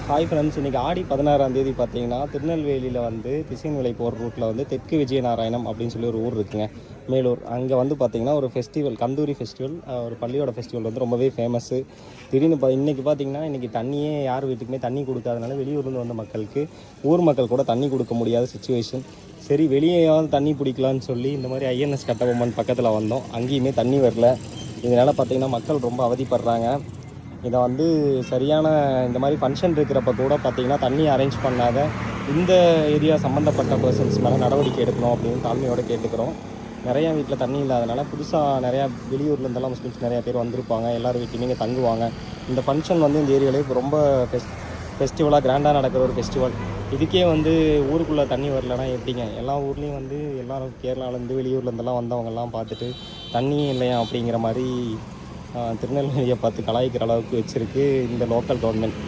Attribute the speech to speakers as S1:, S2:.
S1: Hi friends, இன்றைக்கி ஆடி 16ஆம் தேதி பார்த்தீங்கன்னா திருநெல்வேலியில் வந்து திசையன்விளை போகிற ரூட்டில் வந்து தெற்கு விஜயநாராயணம் அப்படின்னு சொல்லி ஒரு ஊர் இருக்குங்க, மேலூர். அங்கே வந்து பார்த்திங்கன்னா ஒரு ஃபெஸ்டிவல், கந்தூரி ஃபெஸ்டிவல், ஒரு பள்ளியோட ஃபெஸ்டிவல் வந்து ரொம்பவே ஃபேமஸ்ஸு. திடீர்னு இன்றைக்கி பார்த்திங்கன்னா இன்றைக்கி தண்ணியே யார் வீட்டுக்குமே தண்ணி கொடுக்காதனால வெளியூர்லேருந்து வந்த மக்களுக்கு ஊர் மக்கள் கூட தண்ணி கொடுக்க முடியாத சுச்சுவேஷன். சரி, வெளியேயாவது தண்ணி பிடிக்கலான்னு சொல்லி இந்த மாதிரி ஐஎன்எஸ் கட்டபொம்மன் பக்கத்தில் வந்தோம். அங்கேயுமே தண்ணி வரல. இதனால் பார்த்திங்கன்னா மக்கள் ரொம்ப அவதிப்படுறாங்க. இதை வந்து சரியான இந்த மாதிரி ஃபங்க்ஷன் இருக்கிறப்ப கூட பார்த்திங்கன்னா தண்ணி அரேஞ்ச் பண்ணாத இந்த ஏரியா சம்மந்தப்பட்ட பர்சன்ஸ் மேலே நடவடிக்கை எடுக்கணும் அப்படின்னு தாழ்மையோடு கேட்டுக்கிறோம். நிறையா வீட்டில் தண்ணி இல்லாதனால புதுசாக நிறையா வெளியூர்லேருந்தெல்லாம் முஸ்லீம்ஸ் நிறையா பேர் வந்திருப்பாங்க. எல்லோரும் வீட்லையுமே இங்கே தங்குவாங்க. இந்த ஃபங்க்ஷன் வந்து இந்த ஏரியாவிலே ரொம்ப ஃபெஸ்டிவலாக கிராண்டாக நடக்கிற ஒரு ஃபெஸ்டிவல். இதுக்கே வந்து ஊருக்குள்ளே தண்ணி வரலன்னா எப்படிங்க? எல்லா ஊர்லேயும் வந்து எல்லோரும் கேரளாவிலேருந்து வெளியூர்லேருந்தெல்லாம் வந்தவங்கெல்லாம் பார்த்துட்டு தண்ணியே இல்லையா அப்படிங்கிற மாதிரி திருநெல்வேலியை பார்த்து கலாய்க்கிற அளவுக்கு வச்சுருக்கு இந்த லோக்கல் கவர்மெண்ட்.